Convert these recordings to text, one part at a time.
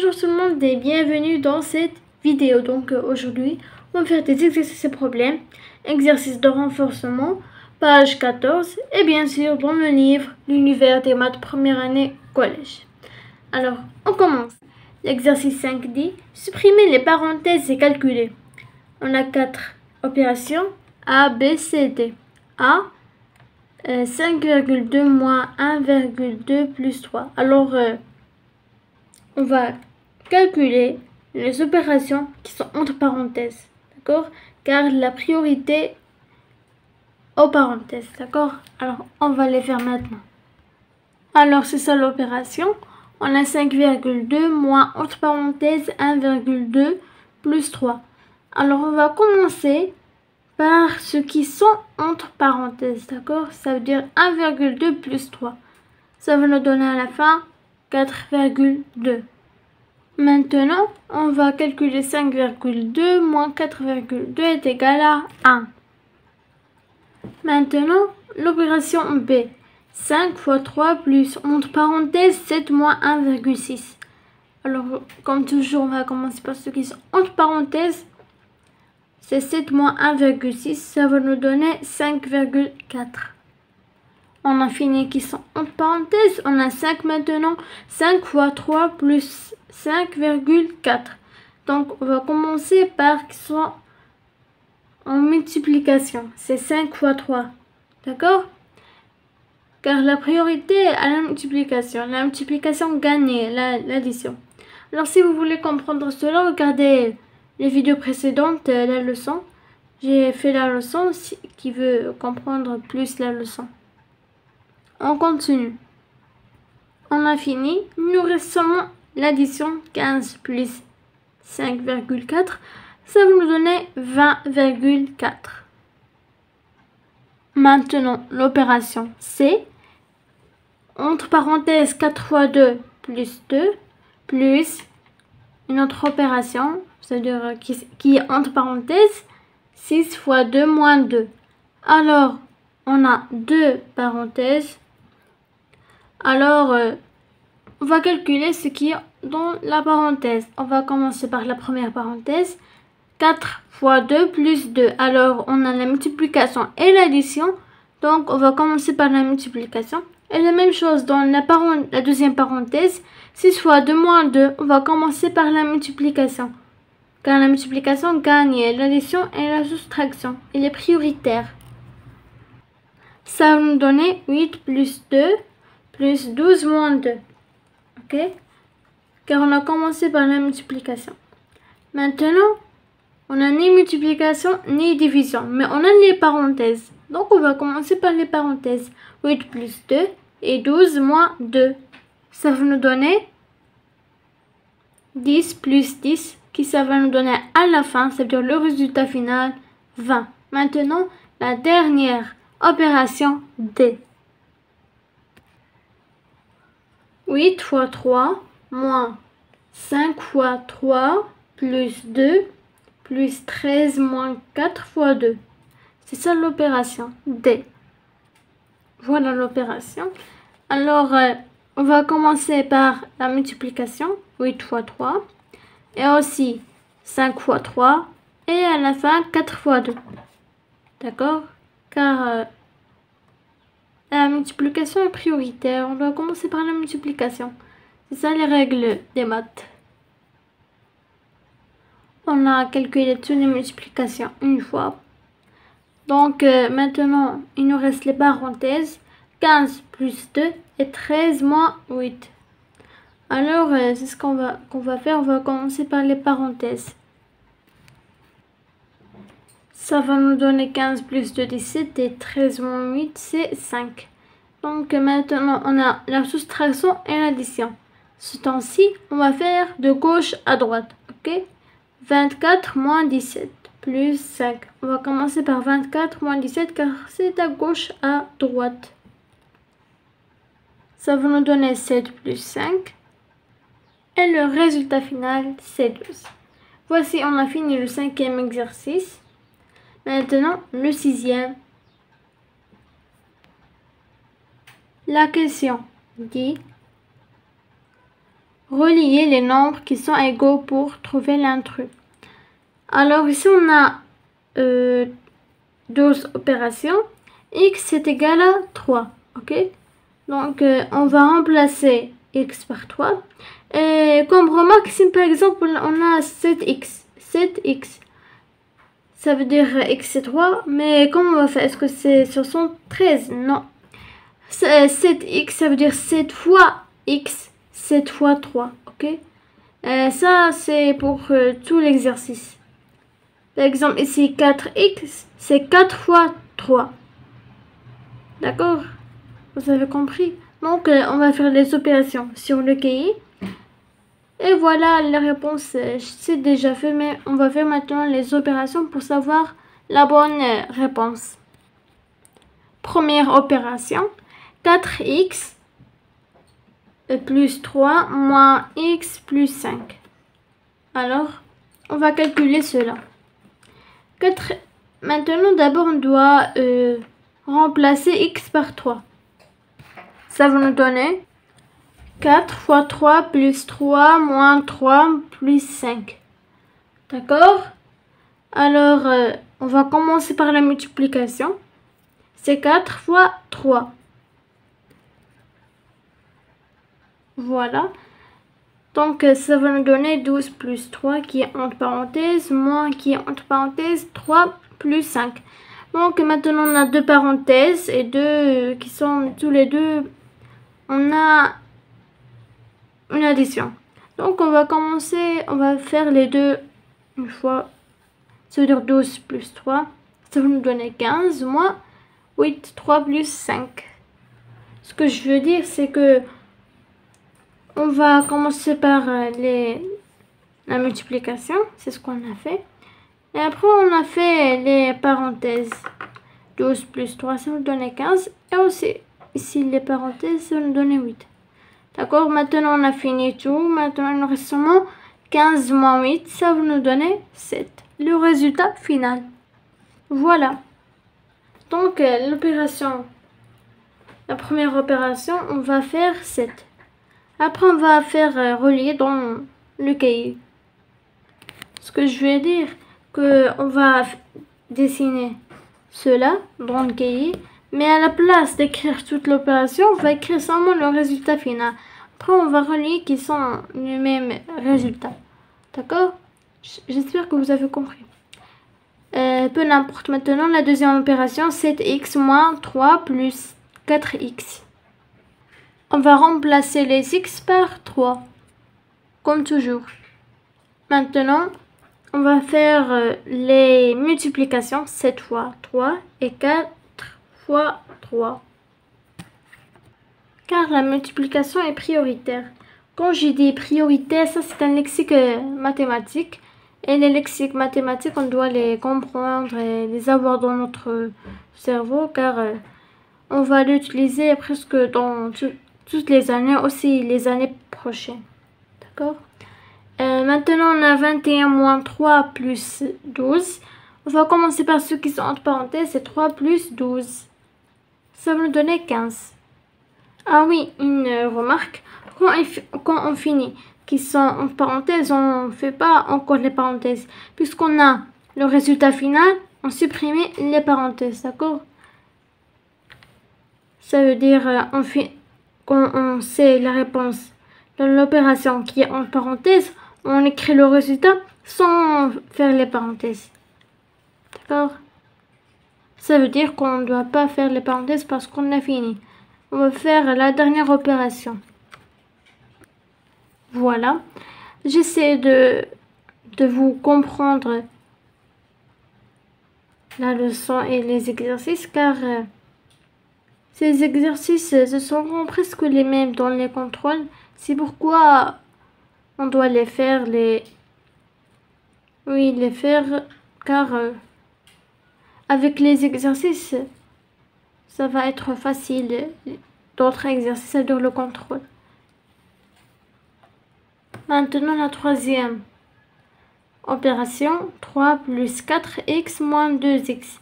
Bonjour tout le monde et bienvenue dans cette vidéo. Donc aujourd'hui, on va faire des exercices et problèmes, exercices de renforcement, page 14 et bien sûr dans le livre L'univers des maths première année collège. Alors, on commence. L'exercice 5 dit supprimer les parenthèses et calculer. On a 4 opérations A, B, C, D. A, 5,2 moins 1,2 plus 3. Alors, on va calculer les opérations qui sont entre parenthèses, d'accord? Car la priorité aux parenthèses, d'accord? Alors, on va les faire maintenant. Alors, c'est ça l'opération. On a 5,2 moins entre parenthèses 1,2 plus 3. Alors, on va commencer par ceux qui sont entre parenthèses, d'accord? Ça veut dire 1,2 plus 3. Ça va nous donner à la fin 4,2. Maintenant, on va calculer 5,2 moins 4,2 est égal à 1. Maintenant, l'opération B. 5 fois 3 plus, entre parenthèses, 7 moins 1,6. Alors, comme toujours, on va commencer par ceux qui sont entre parenthèses. C'est 7 moins 1,6, ça va nous donner 5,4. On a fini qui sont entre parenthèses, on a 5 maintenant. 5 fois 3 plus 5,4. Donc, on va commencer par qui sont en multiplication. C'est 5 fois 3. D'accord? Car la priorité est à la multiplication. La multiplication gagne l'addition. Alors, si vous voulez comprendre cela, regardez les vidéos précédentes, la leçon. J'ai fait la leçon, qui veut comprendre plus la leçon. On continue. On a fini. Il nous reste seulement l'addition 15 plus 5,4. Ça va nous donner 20,4. Maintenant, l'opération C. Entre parenthèses 4 fois 2 plus 2 plus une autre opération, c'est-à-dire qui est entre parenthèses 6 fois 2 moins 2. Alors, on a deux parenthèses. Alors, on va calculer ce qui est dans la parenthèse. On va commencer par la première parenthèse. 4 fois 2 plus 2. Alors, on a la multiplication et l'addition. Donc, on va commencer par la multiplication. Et la même chose dans la deuxième parenthèse. 6 fois 2 moins 2. On va commencer par la multiplication. Car la multiplication gagne l'addition et la soustraction. Elle est prioritaire. Ça va nous donner 8 plus 2 plus 12 moins 2. Ok? Car on a commencé par la multiplication. Maintenant, on n'a ni multiplication ni division, mais on a les parenthèses. Donc, on va commencer par les parenthèses. 8 plus 2 et 12 moins 2. Ça va nous donner 10 plus 10, qui ça va nous donner à la fin, c'est-à-dire le résultat final, 20. Maintenant, la dernière opération D. 8 fois 3 moins 5 fois 3 plus 2 plus 13 moins 4 fois 2. C'est ça l'opération D. Voilà l'opération. Alors, on va commencer par la multiplication. 8 fois 3. Et aussi 5 fois 3. Et à la fin, 4 fois 2. D'accord? Car la multiplication est prioritaire. On doit commencer par la multiplication. C'est ça les règles des maths. On a calculé toutes les multiplications une fois. Donc maintenant, il nous reste les parenthèses. 15 plus 2 et 13 moins 8. Alors, c'est ce qu'on va faire. On va commencer par les parenthèses. Ça va nous donner 15 plus 2, 17 et 13 moins 8, c'est 5. Donc maintenant, on a la soustraction et l'addition. Ce temps-ci, on va faire de gauche à droite. Ok? 24 moins 17 plus 5. On va commencer par 24 moins 17 car c'est à gauche à droite. Ça va nous donner 7 plus 5. Et le résultat final, c'est 12. Voici, on a fini le 5e exercice. Maintenant, le 6e. La question dit relier les nombres qui sont égaux pour trouver l'intrus. Alors ici on a 12 opérations. X est égal à 3. Ok? Donc on va remplacer x par 3. Et comme remarque, si par exemple on a 7x, ça veut dire x c'est 3, mais comment on va faire? Est-ce que c'est 73? Non. 7x, ça veut dire 7 fois x, 7 fois 3, ok? Ça, c'est pour tout l'exercice. Par exemple, ici, 4x, c'est 4 fois 3. D'accord? Vous avez compris? Donc, on va faire les opérations sur le cahier. Et voilà, la réponse, c'est déjà fait, mais on va faire maintenant les opérations pour savoir la bonne réponse. Première opération, 4x plus 3 moins x plus 5. Alors, on va calculer cela. Maintenant, d'abord, on doit remplacer x par 3. Ça va nous donner 4 fois 3 plus 3 moins 3 plus 5. D'accord? Alors, on va commencer par la multiplication. C'est 4 fois 3. Voilà. Donc, ça va nous donner 12 plus 3 qui est entre parenthèses, moins qui est entre parenthèses, 3 plus 5. Donc, maintenant, on a deux parenthèses et deux qui sont tous les deux, on a une addition. Donc, on va commencer, on va faire les deux une fois. Ça veut dire 12 plus 3. Ça va nous donner 15 moins 8, 3 plus 5. Ce que je veux dire, c'est que on va commencer par la multiplication. C'est ce qu'on a fait. Et après, on a fait les parenthèses. 12 plus 3, ça va nous donner 15. Et aussi, ici, les parenthèses, ça va nous donner 8. D'accord? Maintenant, on a fini tout. Maintenant, il nous reste seulement 15 moins 8. Ça va nous donner 7. Le résultat final. Voilà. Donc, l'opération, la première opération, on va faire 7. Après, on va faire relier dans le cahier. Ce que je veux dire, qu'on va dessiner cela dans le cahier, mais à la place d'écrire toute l'opération, on va écrire seulement le résultat final. Après, on va relier qui sont les mêmes résultats. D'accord? J'espère que vous avez compris. Peu n'importe. Maintenant, la deuxième opération, 7x moins 3 plus 4x. On va remplacer les x par 3, comme toujours. Maintenant, on va faire les multiplications 7 fois 3 et 4 fois 3. Car la multiplication est prioritaire. Quand j'ai dit prioritaire, ça c'est un lexique mathématique. Et les lexiques mathématiques, on doit les comprendre et les avoir dans notre cerveau, car on va l'utiliser presque dans toutes les années, aussi les années prochaines. D'accord? Maintenant, on a 21 moins 3 plus 12. On va commencer par ceux qui sont entre parenthèses, c'est 3 plus 12. Ça va nous donner 15. Ah oui, une remarque. Quand on finit, qui sont entre parenthèses, on ne fait pas encore les parenthèses. Puisqu'on a le résultat final, on supprime les parenthèses, d'accord? Ça veut dire, quand on sait la réponse de l'opération qui est entre parenthèses, on écrit le résultat sans faire les parenthèses. D'accord? Ça veut dire qu'on ne doit pas faire les parenthèses parce qu'on a fini. On va faire la dernière opération. Voilà. J'essaie de vous comprendre la leçon et les exercices, car ces exercices ce seront presque les mêmes dans les contrôles. C'est pourquoi on doit les faire, car avec les exercices, ça va être facile. D'autres exercices, ça dure le contrôle. Maintenant, la troisième opération, 3 plus 4x moins 2x.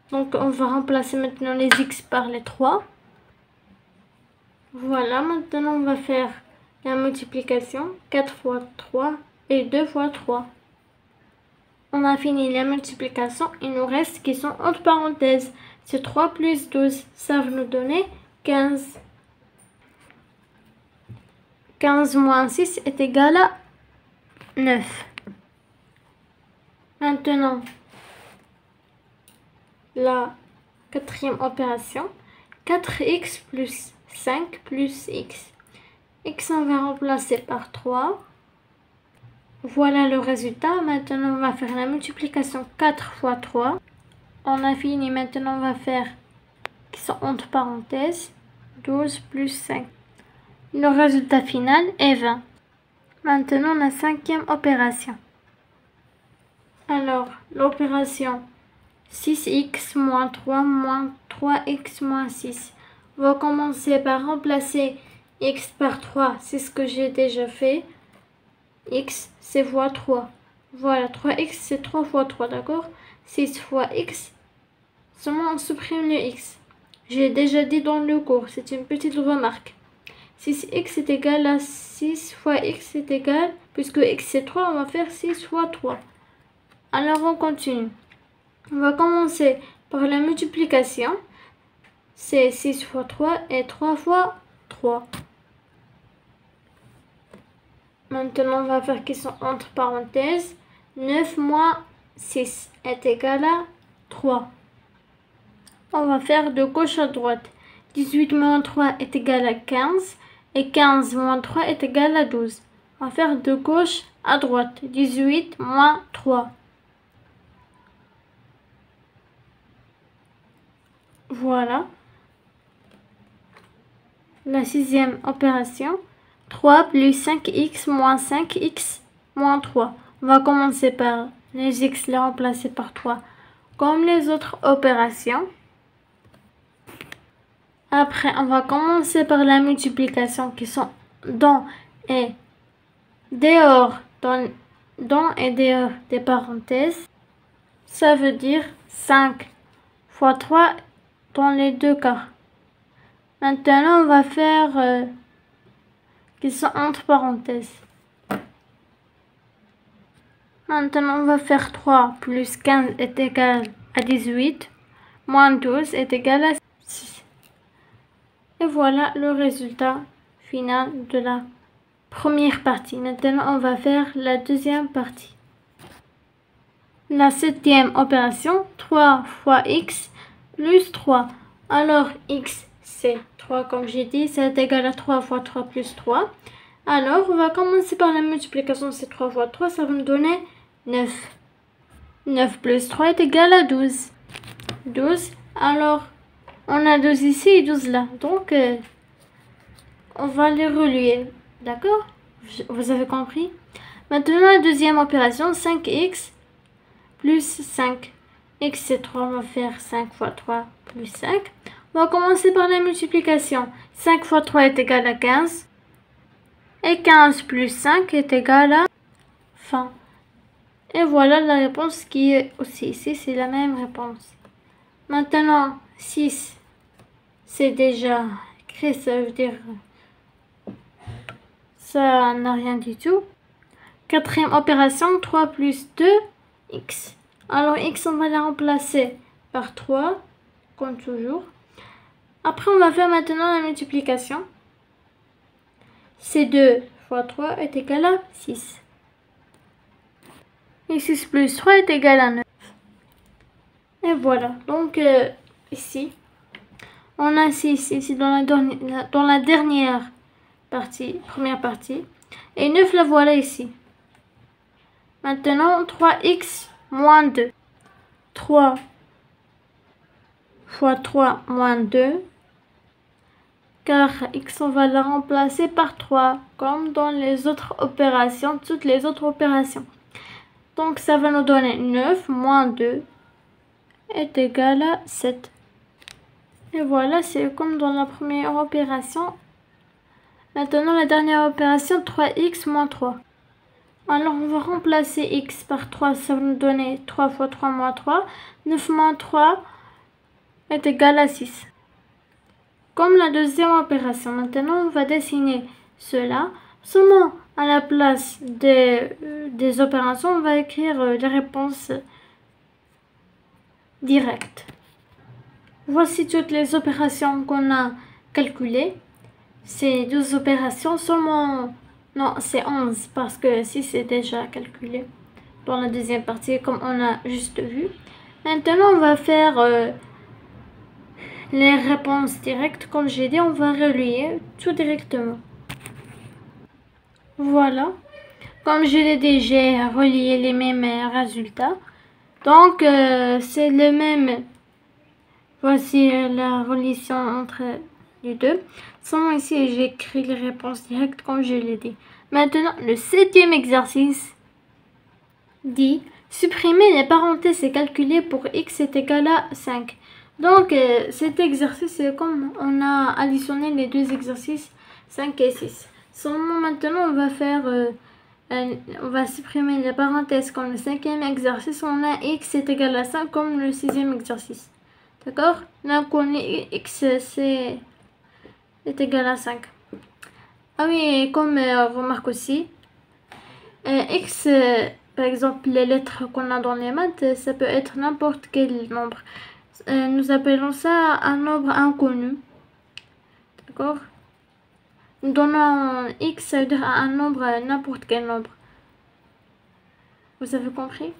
Donc, on va remplacer maintenant les x par les 3. Voilà, maintenant on va faire la multiplication, 4 fois 3 et 2 fois 3. On a fini la multiplication, il nous reste qui sont entre parenthèses. C'est 3 plus 12, ça va nous donner 15. 15 moins 6 est égal à 9. Maintenant, la quatrième opération, 4x plus 5 plus x. X on va remplacer par 3. Voilà le résultat. Maintenant, on va faire la multiplication 4 fois 3. On a fini. Maintenant, on va faire qui sont entre parenthèses 12 plus 5. Le résultat final est 20. Maintenant, la cinquième opération. Alors, l'opération 6x moins 3 moins 3x moins 6. On va commencer par remplacer x par 3. C'est ce que j'ai déjà fait. X, c'est fois 3. Voilà, 3x, c'est 3 fois 3, d'accord? 6 fois x, seulement on supprime le x. J'ai déjà dit dans le cours, c'est une petite remarque. 6x est égal à 6 fois x est égal, puisque x c'est 3, on va faire 6 fois 3. Alors on continue. On va commencer par la multiplication. C'est 6 fois 3 et 3 fois 3. Maintenant, on va faire qui sont entre parenthèses. 9 moins 6 est égal à 3. On va faire de gauche à droite. 18 moins 3 est égal à 15. Et 15 moins 3 est égal à 12. On va faire de gauche à droite. 18 moins 3. Voilà. La sixième opération. 3 plus 5x moins 5x moins 3. On va commencer par les x, les remplacer par 3, comme les autres opérations. Après, on va commencer par la multiplication qui sont dans et dehors, dans et dehors des parenthèses. Ça veut dire 5 fois 3 dans les deux cas. Maintenant, on va faire qui sont entre parenthèses. Maintenant, on va faire 3 plus 15 est égal à 18, moins 12 est égal à 6. Et voilà le résultat final de la première partie. Maintenant, on va faire la deuxième partie. La septième opération, 3 fois x plus 3. Alors, x, c'est 3 comme j'ai dit, c'est égal à 3 fois 3 plus 3. Alors, on va commencer par la multiplication, c'est 3 fois 3, ça va me donner 9. 9 plus 3 est égal à 12. 12, alors, on a 12 ici et 12 là. Donc, on va les relier. D'accord? Vous avez compris? Maintenant, la deuxième opération, 5x plus 5. X, c'est 3, on va faire 5 fois 3 plus 5. On va commencer par la multiplication. 5 fois 3 est égal à 15. Et 15 plus 5 est égal à 20. Et voilà la réponse qui est aussi ici. C'est la même réponse. Maintenant, 6, c'est déjà écrit. Ça veut dire ça n'a rien du tout. Quatrième opération, 3 plus 2, x. Alors, x, on va la remplacer par 3, comme toujours. Après, on va faire maintenant la multiplication. C'est 2 fois 3 est égal à 6. Et 6 plus 3 est égal à 9. Et voilà. Donc, ici, on a 6 ici dans la dernière partie, première partie. Et 9, la voilà ici. Maintenant, 3x moins 2. 3 fois 3 moins 2. Car x, on va la remplacer par 3, comme dans les autres opérations, toutes les autres opérations. Donc, ça va nous donner 9 moins 2 est égal à 7. Et voilà, c'est comme dans la première opération. Maintenant, la dernière opération, 3x moins 3. Alors, on va remplacer x par 3, ça va nous donner 3 fois 3 moins 3. 9 moins 3 est égal à 6. Comme la deuxième opération. Maintenant, on va dessiner cela. Seulement, à la place des opérations, on va écrire les réponses directes. Voici toutes les opérations qu'on a calculées. C'est 12 opérations, seulement... Non, c'est 11 parce que si c'est déjà calculé dans la deuxième partie comme on a juste vu. Maintenant, on va faire les réponses directes. Comme j'ai dit, on va relier tout directement. Voilà. Comme je l'ai dit, j'ai relié les mêmes résultats. Donc, c'est le même. Voici la relation entre les deux. Seulement ici, j'ai écrit les réponses directes comme je l'ai dit. Maintenant, le 7e exercice dit supprimer les parenthèses et calculer pour x est égal à 5. Donc, cet exercice, c'est comme on a additionné les deux exercices 5 et 6. Seulement maintenant, on va faire... on va supprimer les parenthèses comme le 5e exercice. On a x est égal à 5 comme le 6e exercice. D'accord? Donc, on est x est égal à 5. Ah oui, et comme remarque aussi, x, par exemple, les lettres qu'on a dans les maths, ça peut être n'importe quel nombre. Nous appelons ça un nombre inconnu. D'accord? Nous donnons x, ça veut dire un nombre, n'importe quel nombre. Vous avez compris?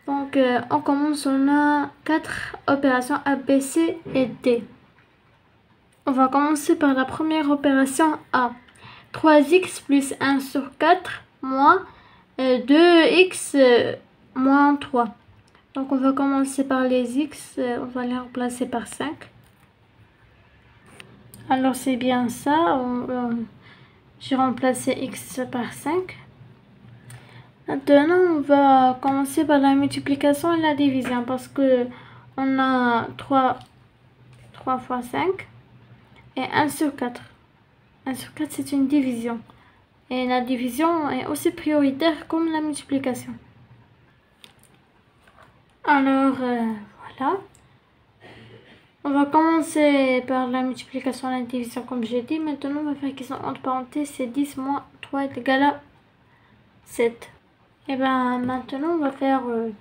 Donc, on commence, on a 4 opérations A, B, C et D. On va commencer par la première opération A. 3x plus 1 sur 4 moins 2x moins 3. Donc, on va commencer par les x. On va les remplacer par 5. Alors, c'est bien ça. J'ai remplacé x par 5. Maintenant, on va commencer par la multiplication et la division parce que on a 3 fois 5 et 1 sur 4. 1 sur 4, c'est une division. Et la division est aussi prioritaire comme la multiplication. Alors, voilà. On va commencer par la multiplication et la division comme j'ai dit. Maintenant, on va faire question entre parenthèses. C'est 10 moins 3 est égal à 7. Et bien maintenant, on va faire de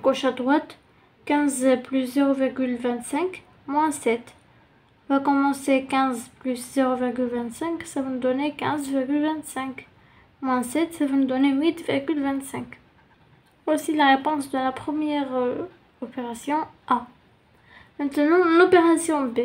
gauche à droite. 15 plus 0,25 moins 7. On va commencer 15 plus 0,25, ça va nous donner 15,25. Moins 7, ça va nous donner 8,25. Voici la réponse de la première opération A. Maintenant, l'opération B.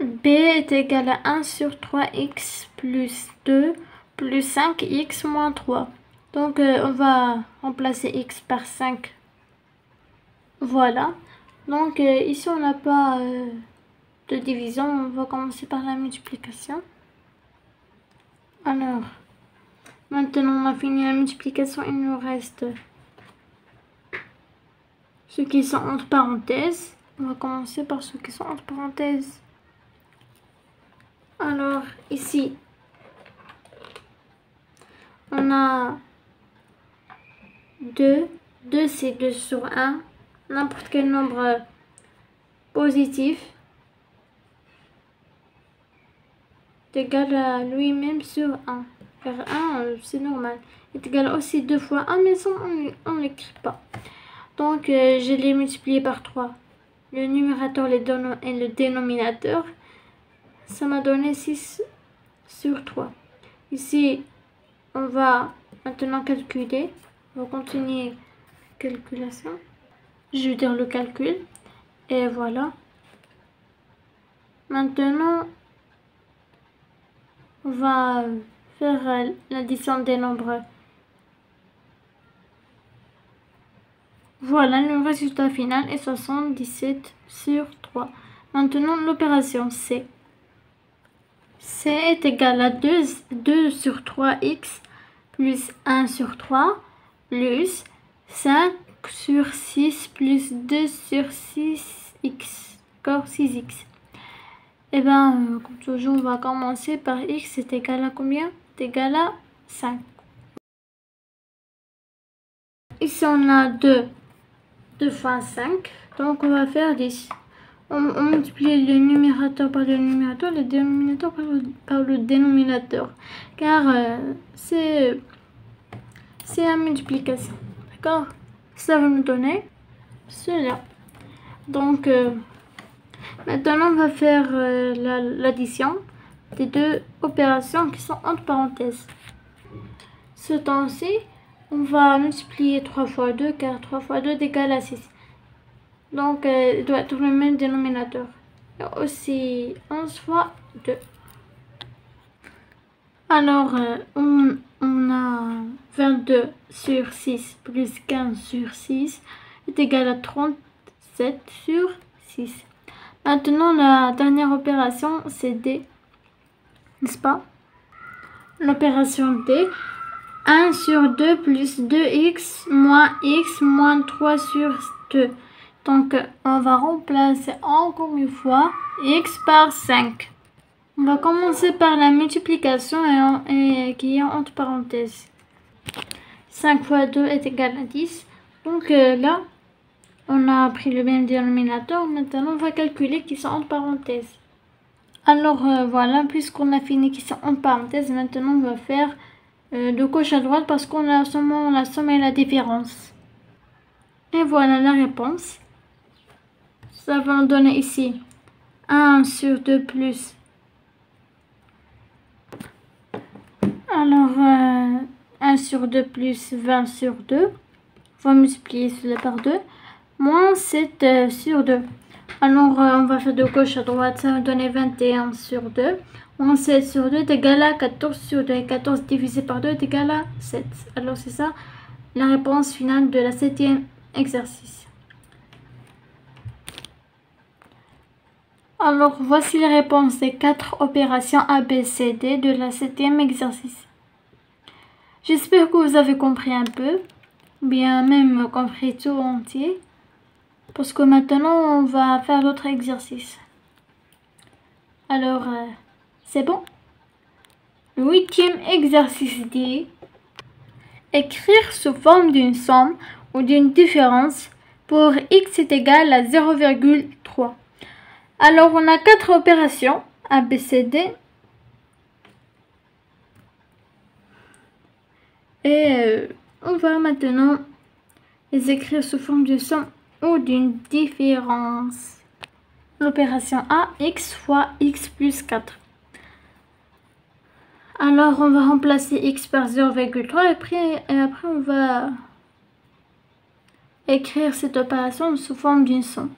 B est égal à 1 sur 3x plus 2 plus 5x moins 3. Donc, on va remplacer x par 5. Voilà. Donc, ici, on n'a pas de division. On va commencer par la multiplication. Alors, maintenant, on a fini la multiplication. Il nous reste ceux qui sont entre parenthèses. On va commencer par ceux qui sont entre parenthèses. Alors, ici, on a 2. 2, c'est 2 sur 1. N'importe quel nombre positif est égal à lui-même sur 1. Car 1, c'est normal. Est égal aussi 2 fois 1, mais ça, on ne l'écrit pas. Donc, je l'ai multiplié par 3. Le numérateur et le dénominateur, ça m'a donné 6 sur 3. Ici, on va maintenant calculer. On va continuer la calculation. Je vais dire le calcul. Et voilà. Maintenant, on va faire l'addition des nombres. Voilà, le résultat final est 77 sur 3. Maintenant, l'opération C. C est égal à 2 sur 3x plus 1 sur 3 plus 5 sur 6 plus 2 sur 6x. D'accord, 6x. Et bien, comme toujours, on va commencer par x. C'est égal à combien? C'est égal à 5. Ici, on a 2 fois 5. Donc, on va faire 10. on multiplie le numérateur par le numérateur, le dénominateur par le dénominateur. Car c'est la multiplication. D'accord? Ça va nous donner cela. Donc, maintenant, on va faire l'addition des deux opérations qui sont entre parenthèses. Ce temps-ci, on va multiplier 3 fois 2 car 3 fois 2 est égal à 6. Donc, il doit être le même dénominateur. Et aussi 11 fois 2. Alors, on a 22 sur 6 plus 15 sur 6 est égal à 37 sur 6. Maintenant, la dernière opération, c'est D. N'est-ce pas? L'opération D. 1 sur 2 plus 2x moins 3 sur 2. Donc, on va remplacer encore une fois x par 5. On va commencer par la multiplication qui est entre parenthèses. 5 fois 2 est égal à 10. Donc là, on a pris le même dénominateur. Maintenant, on va calculer qui sont entre parenthèses. Alors voilà, puisqu'on a fini qui sont entre parenthèses, maintenant on va faire de gauche à droite parce qu'on a seulement la somme et la différence. Et voilà la réponse. Ça va nous donner ici 1 sur 2 plus. Alors 1 sur 2 plus 20 sur 2. On va multiplier cela par 2. Moins 7 sur 2. Alors on va faire de gauche à droite. Ça va nous donner 21 sur 2. Moins 7 sur 2 est égal à 14 sur 2. Et 14 divisé par 2 est égal à 7. Alors c'est ça la réponse finale de la 7e exercice. Alors voici les réponses des 4 opérations ABCD de la 7e exercice. J'espère que vous avez compris un peu, bien même compris tout entier, parce que maintenant on va faire d'autres exercices. Alors, c'est bon? Le 8e exercice dit écrire sous forme d'une somme ou d'une différence pour x est égal à 0,3. Alors, on a 4 opérations ABCD. Et on va maintenant les écrire sous forme de somme ou d'une différence. L'opération A, x fois x plus 4. Alors on va remplacer x par 0,3 et après on va écrire cette opération sous forme d'une somme.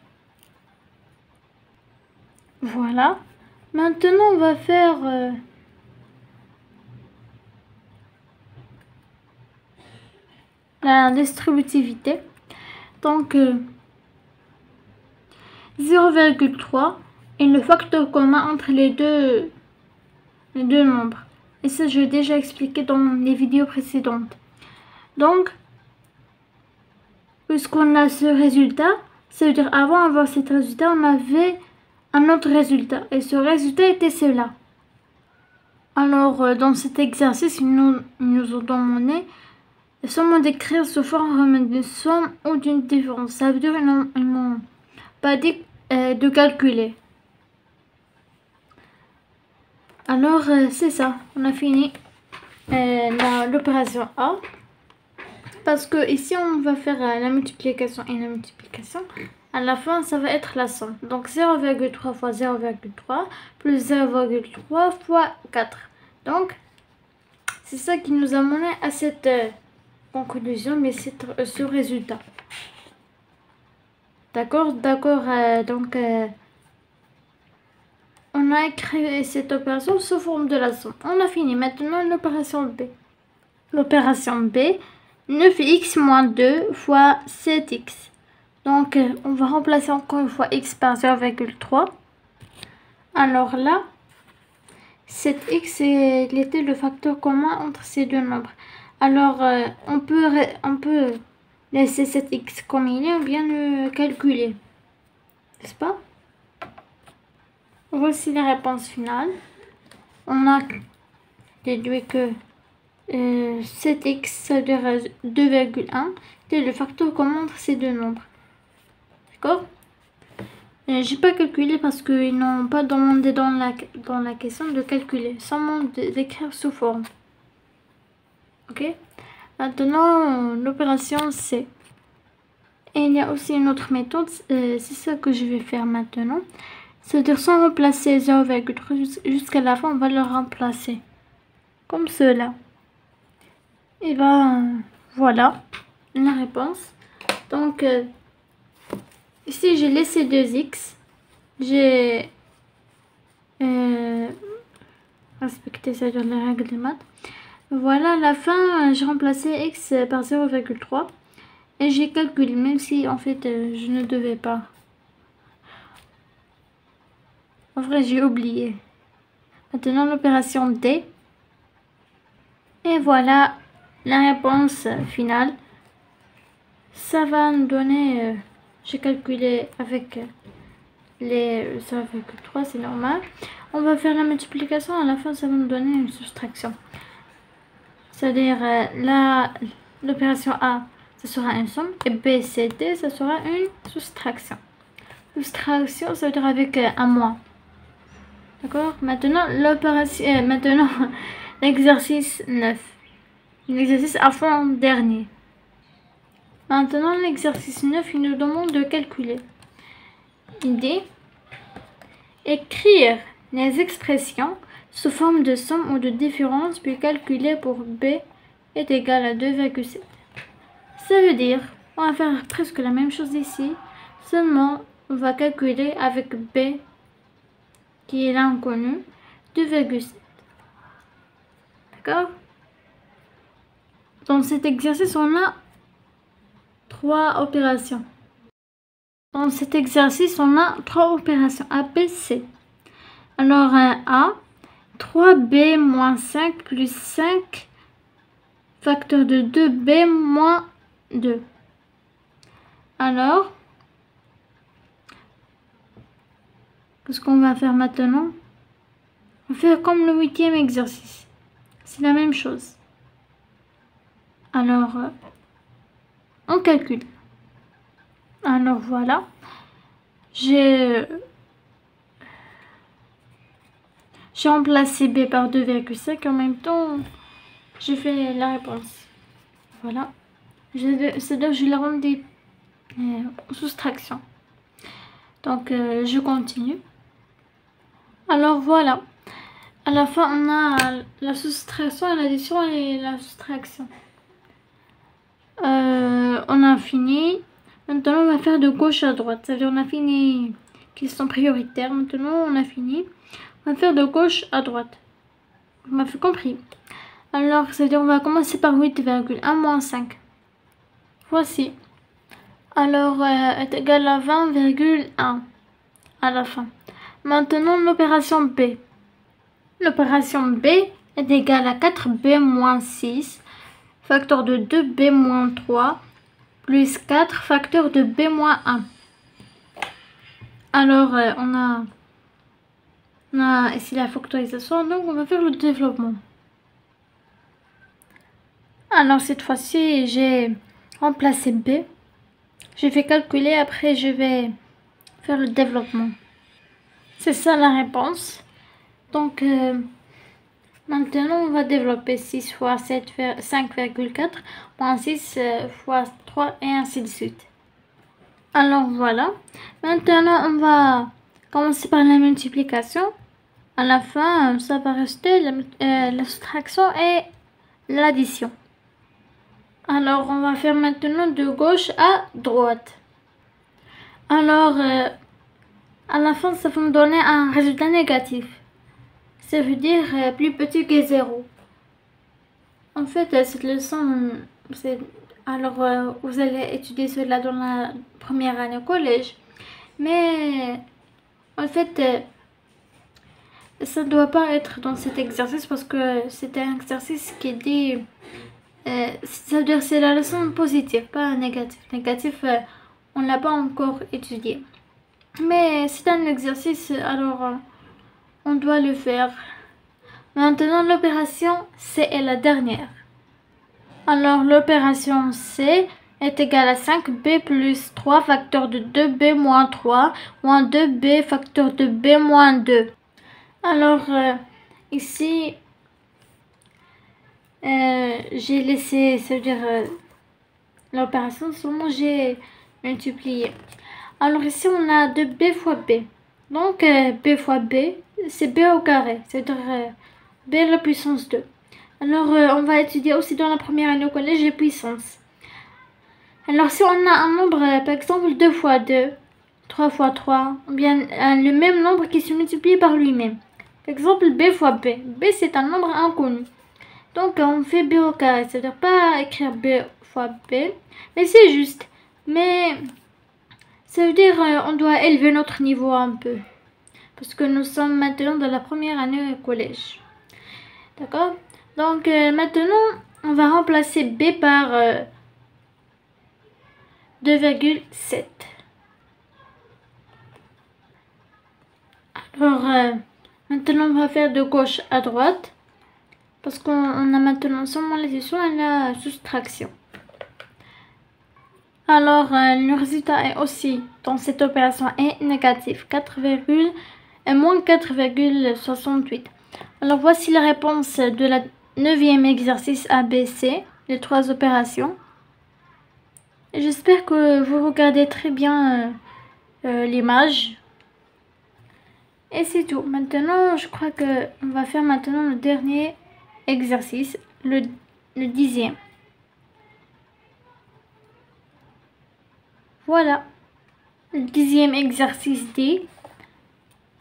Voilà. Maintenant on va faire la distributivité. Donc 0,3 est le facteur commun entre les deux nombres. Et ça, je l'ai déjà expliqué dans les vidéos précédentes. Donc, puisqu'on a ce résultat, ça veut dire avant d'avoir ce résultat, on avait un autre résultat. Et ce résultat était cela. Alors, dans cet exercice, ils nous ont demandé seulement d'écrire sous forme d'une somme ou d'une différence. Ça veut dire qu'ils n'ont pas dit de calculer. Alors, c'est ça. On a fini l'opération A. Parce que ici, on va faire la multiplication et la multiplication. À la fin, ça va être la somme. Donc, 0,3 fois 0,3 plus 0,3 fois 4. Donc, c'est ça qui nous a mené à cette conclusion, mais c'est ce résultat. D'accord, donc on a écrit cette opération sous forme de la somme. On a fini. Maintenant l'opération B. L'opération B, 9x moins 2 fois 7x. Donc on va remplacer encore une fois x par 0,3. Alors là, 7x il était le facteur commun entre ces deux nombres. Alors on peut laisser 7x comme il est ou bien le calculer, n'est-ce pas? Voici les réponses finales. On a déduit que 7x, ça veut dire 2,1, c'est le facteur commun entre ces deux nombres. D'accord? J'ai pas calculé parce qu'ils n'ont pas demandé dans la question de calculer, seulement d'écrire sous forme. Ok? Maintenant, l'opération C. Et il y a aussi une autre méthode, c'est ça que je vais faire maintenant. C'est-à-dire sans remplacer 0,3 jusqu'à la fin, on va le remplacer. Comme cela. Et ben, voilà la réponse. Donc, ici j'ai laissé 2x. J'ai respecté, c'est-à-dire les règles des maths. Voilà, à la fin, j'ai remplacé x par 0,3. Et j'ai calculé, même si en fait je ne devais pas. En vrai, j'ai oublié. Maintenant, l'opération D. Et voilà la réponse finale. Ça va nous donner... j'ai calculé avec les 0,3, c'est normal. On va faire la multiplication. À la fin, ça va nous donner une soustraction. C'est-à-dire, l'opération A, ça sera une somme. Et B, C, D, ça sera une soustraction. Soustraction, ça veut dire avec un moins. D'accord? Maintenant, maintenant, l'exercice 9. L'exercice avant-dernier. Maintenant, l'exercice 9, il nous demande de calculer. D. Écrire les expressions sous forme de somme ou de différence, puis calculer pour B est égal à 2,7. Ça veut dire, on va faire presque la même chose ici, seulement on va calculer avec B, qui est l'inconnu, 2,7. D'accord? Dans cet exercice, on a 3 opérations. Dans cet exercice, on a 3 opérations A, B, C. Alors, A, 3B moins 5 plus 5 facteur de 2B moins 2. Alors, qu'est-ce qu'on va faire maintenant? On va faire comme le 8e exercice. C'est la même chose. Alors, on calcule. Alors, voilà. J'ai remplacé B par 2,5. En même temps, j'ai fait la réponse. Voilà. C'est-à-dire que je l'ai rendu en soustraction. Donc, je continue. Alors, voilà. À la fin, on a la soustraction, l'addition et la soustraction. On a fini. Maintenant, on va faire de gauche à droite. C'est-à-dire, on a fini question prioritaire. Maintenant, on a fini. On va faire de gauche à droite. Vous m'avez compris. Alors, c'est-à-dire, on va commencer par 8,1 moins 5. Voici. Alors, est égal à 20,1 à la fin. Maintenant, l'opération B. L'opération B est égale à 4B moins 6, facteur de 2B moins 3, plus 4, facteur de B moins 1. Alors, on a ici la factorisation, donc on va faire le développement. Alors, cette fois-ci, j'ai remplacé B. Je vais calculer, après je vais faire le développement. C'est ça la réponse. Donc, maintenant, on va développer 6 fois 7, 5,4, moins 6 fois 3, et ainsi de suite. Alors, voilà. Maintenant, on va commencer par la multiplication. À la fin, ça va rester la soustraction et l'addition. Alors, on va faire maintenant de gauche à droite. Alors, à la fin, ça va me donner un résultat négatif. Ça veut dire plus petit que 0. En fait, cette leçon, alors vous allez étudier cela dans la première année au collège. Mais en fait, ça ne doit pas être dans cet exercice parce que c'est un exercice qui dit... ça veut dire c'est la leçon positive, pas négative. Négatif, on ne l'a pas encore étudié. Mais c'est un exercice, alors on doit le faire. Maintenant, l'opération C est la dernière. Alors, l'opération C, est égal à 5b plus 3 facteur de 2b moins 3 moins 2b facteur de b moins 2. Alors, ici, j'ai laissé, ça veut dire l'opération, seulement j'ai multiplié. Alors ici, on a 2b fois b. Donc, b fois b, c'est b au carré, c'est-à-dire b à la puissance 2. Alors, on va étudier aussi dans la première année au collège les puissances. Alors, si on a un nombre, par exemple 2 fois 2, 3 fois 3, ou bien le même nombre qui se multiplie par lui-même. Par exemple, b fois b. B, c'est un nombre inconnu. Donc, on fait b au carré, c'est-à-dire pas écrire b fois b, mais c'est juste. Mais, ça veut dire on doit élever notre niveau un peu. Parce que nous sommes maintenant dans la première année au collège. D'accord? Donc, maintenant, on va remplacer b par 2,7. Alors, maintenant, on va faire de gauche à droite. Parce qu'on a maintenant seulement l'addition et la soustraction. Alors, le résultat est aussi, dans cette opération, est négatif. Moins 4,68. Alors, voici la réponse de la 9e exercice ABC, les 3 opérations. J'espère que vous regardez très bien l'image. Et c'est tout. Maintenant, je crois qu'on va faire maintenant le dernier exercice, le 10e. Voilà. Le 10e exercice D.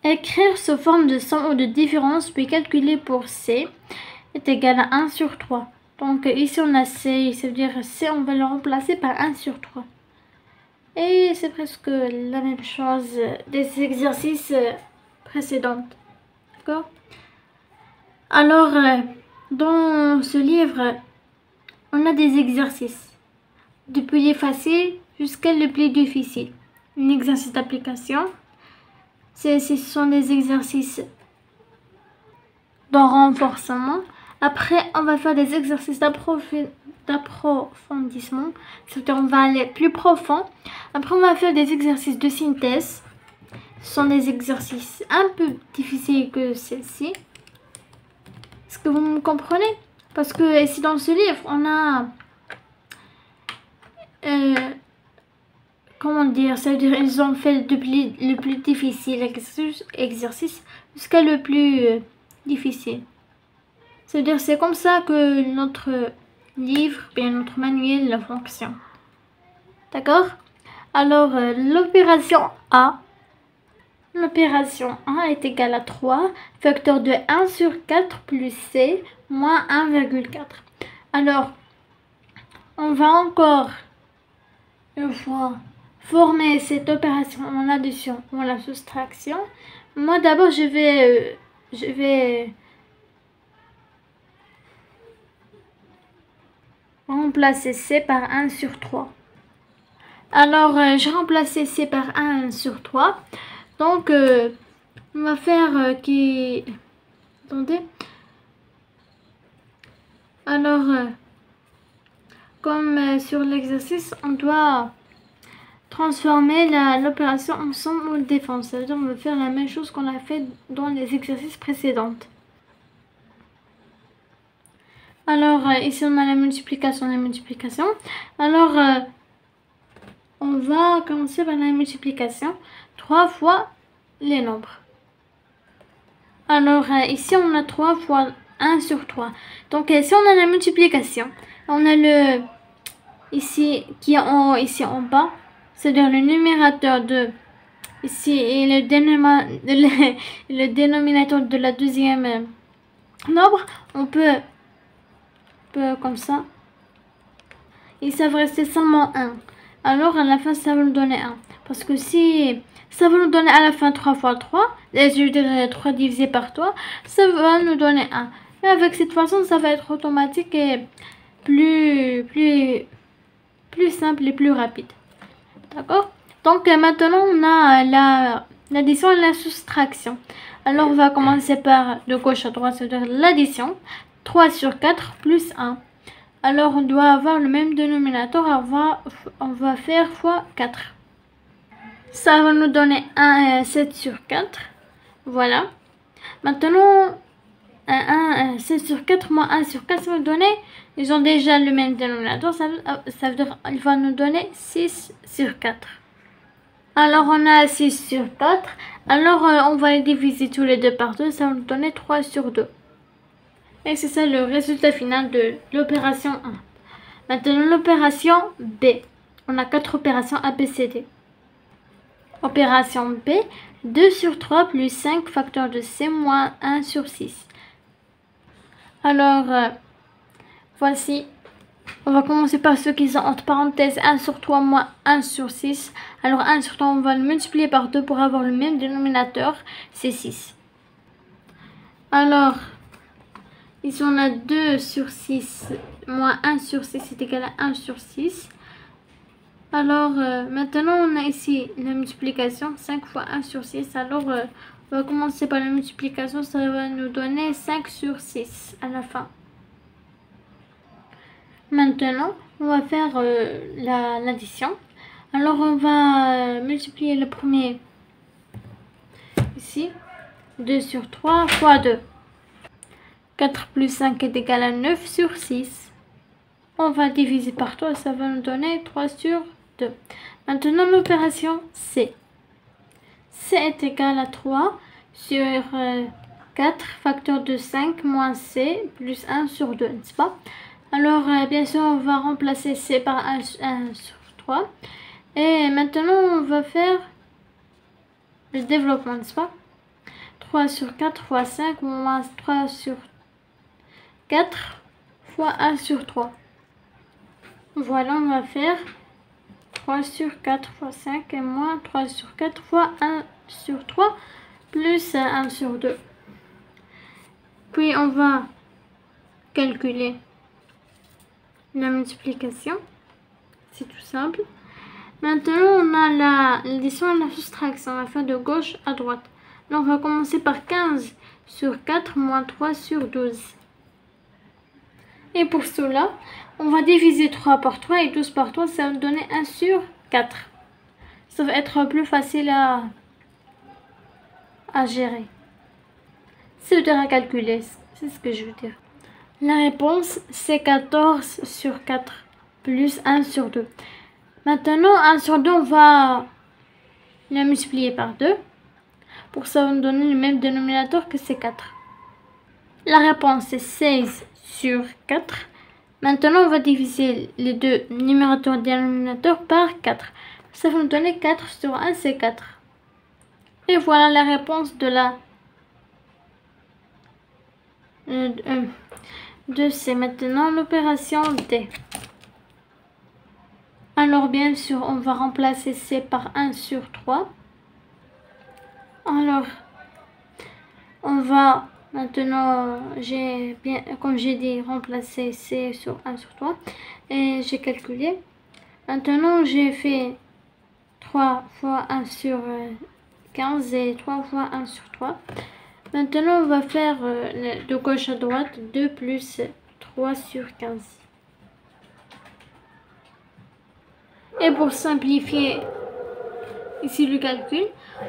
Écrire sous forme de somme ou de différence puis calculer pour C est égal à 1 sur 3. Donc ici on a C, ça veut dire C, on va le remplacer par 1 sur 3. Et c'est presque la même chose des exercices précédents. D'accord? Alors, dans ce livre, on a des exercices. Depuis les faciles jusqu'à le plus difficile. Un exercice d'application. Ce sont des exercices de renforcement. Après, on va faire des exercices d'approfondissement. C'est-à-dire, on va aller plus profond. Après, on va faire des exercices de synthèse. Ce sont des exercices un peu difficiles que celle-ci. Est-ce que vous me comprenez? Parce que ici, dans ce livre, on a... comment dire, ça veut dire ils ont fait le plus difficile exercice jusqu'à le plus difficile. Ça veut dire c'est comme ça que notre livre, bien notre manuel fonctionne. D'accord? Alors l'opération A. L'opération A est égale à 3, facteur de 1 sur 4 plus C moins 1,4. Alors, on va encore une fois former cette opération en addition ou en soustraction. Moi d'abord je vais remplacer C par 1 sur 3. Alors j'ai remplacé C par 1 sur 3. Donc on va faire qui... Attendez. Alors comme sur l'exercice, on doit transformer l'opération en somme ou défense. Ça veut dire on va faire la même chose qu'on a fait dans les exercices précédents. Alors ici on a la multiplication. Alors on va commencer par la multiplication. 3 fois les nombres. Alors ici on a 3 fois 1 sur 3. Donc si on a la multiplication, on a le ici qui est ici en bas. C'est-à-dire le numérateur de ici et le dénominateur de la deuxième nombre, on peut comme ça. Et ça va rester seulement 1. Alors à la fin ça va nous donner 1. Parce que si ça va nous donner à la fin 3 fois 3, je veux dire 3 divisé par 3, ça va nous donner 1. Et avec cette façon ça va être automatique et plus simple et plus rapide. D'accord? Donc maintenant on a l'addition et la soustraction. Alors on va commencer par de gauche à droite, c'est-à-dire l'addition. 3 sur 4 plus 1. Alors on doit avoir le même dénominateur, on va faire fois 4. Ça va nous donner 7 sur 4. Voilà. Maintenant, 7 sur 4 moins 1 sur 4, ça va nous donner, ils ont déjà le même dénominateur, ça veut dire qu'il va nous donner 6 sur 4. Alors on a 6 sur 4, alors on va les diviser tous les deux par 2, ça va nous donner 3 sur 2. Et c'est ça le résultat final de l'opération 1. Maintenant l'opération B. On a 4 opérations A, B, C, D. Opération B, 2 sur 3 plus 5 facteur de C moins 1 sur 6. Alors, voici. On va commencer par ceux qui sont entre parenthèses 1 sur 3 moins 1 sur 6. Alors 1 sur 3, on va le multiplier par 2 pour avoir le même dénominateur, c'est 6. Alors, ici on a 2 sur 6 moins 1 sur 6 est égal à 1 sur 6. Alors, maintenant on a ici la multiplication, 5 fois 1 sur 6. Alors, on va commencer par la multiplication, ça va nous donner 5 sur 6 à la fin. Maintenant, on va faire l'addition. Alors, on va multiplier le premier ici. 2 sur 3 fois 2. 4 plus 5 est égal à 9 sur 6. On va diviser par 3, ça va nous donner 3 sur 2. Maintenant, l'opération C. C est égal à 3 sur 4 facteur de 5 moins C plus 1 sur 2, n'est-ce pas? Alors, bien sûr, on va remplacer C par 1 sur 3. Et maintenant, on va faire le développement, n'est-ce pas? 3 sur 4 fois 5 moins 3 sur 4 fois 1 sur 3. Voilà, on va faire 3 sur 4 fois 5 et moins 3 sur 4 fois 1 sur 3 plus 1 sur 2. Puis, on va calculer la multiplication, c'est tout simple. Maintenant on a l'addition et la soustraction, on va faire de gauche à droite. Alors on va commencer par 15 sur 4 moins 3 sur 12. Et pour cela, on va diviser 3 par 3 et 12 par 3, ça va nous donner 1 sur 4. Ça va être plus facile à gérer. C'est dur à calculer, c'est ce que je veux dire. La réponse, c'est 14 sur 4 plus 1 sur 2. Maintenant, 1 sur 2, on va la multiplier par 2. Pour ça, on va nous donner le même dénominateur que c'est 4. La réponse est 16 sur 4. Maintenant, on va diviser les deux numérateurs et dénominateurs par 4. Ça va nous donner 4 sur 1, c'est 4. Et voilà la réponse de c'est maintenant l'opération D. Alors bien sûr, on va remplacer C par 1 sur 3. Alors, on va maintenant, comme j'ai dit, remplacer C sur 1 sur 3. Et j'ai calculé. Maintenant, j'ai fait 3 fois 1 sur 15 et 3 fois 1 sur 3. Maintenant, on va faire de gauche à droite 2 plus 3 sur 15. Et pour simplifier ici le calcul,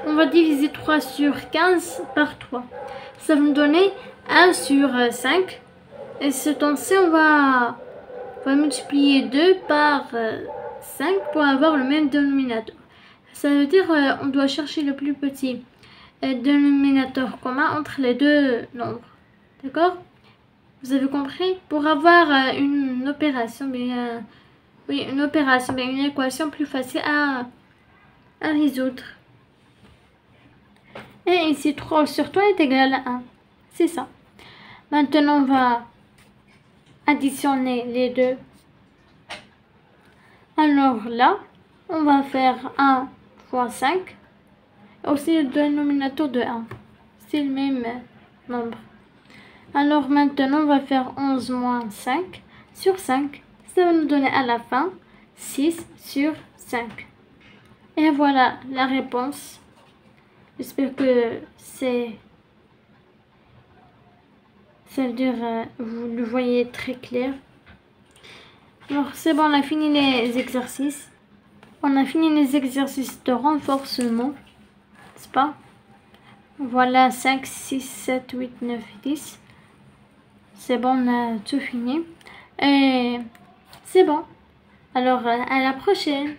on va diviser 3 sur 15 par 3. Ça va nous donner 1 sur 5. Et ce temps-ci, on va multiplier 2 par 5 pour avoir le même dénominateur. Ça veut dire on doit chercher le plus petit dénominateur commun entre les deux nombres. D'accord? Vous avez compris? Pour avoir une opération, une équation plus facile à résoudre. Et ici, 3 sur 3 est égal à 1. C'est ça. Maintenant, on va additionner les deux. Alors là, on va faire 1 fois 5. Aussi le dénominateur de 1. C'est le même nombre. Alors maintenant, on va faire 11 moins 5 sur 5. Ça va nous donner à la fin 6 sur 5. Et voilà la réponse. J'espère que ça veut dire vous le voyez très clair. Alors c'est bon, on a fini les exercices. On a fini les exercices de renforcement, n'est-ce pas? Voilà, 5, 6, 7, 8, 9, 10. C'est bon, on a tout fini. Et c'est bon. Alors, à la prochaine.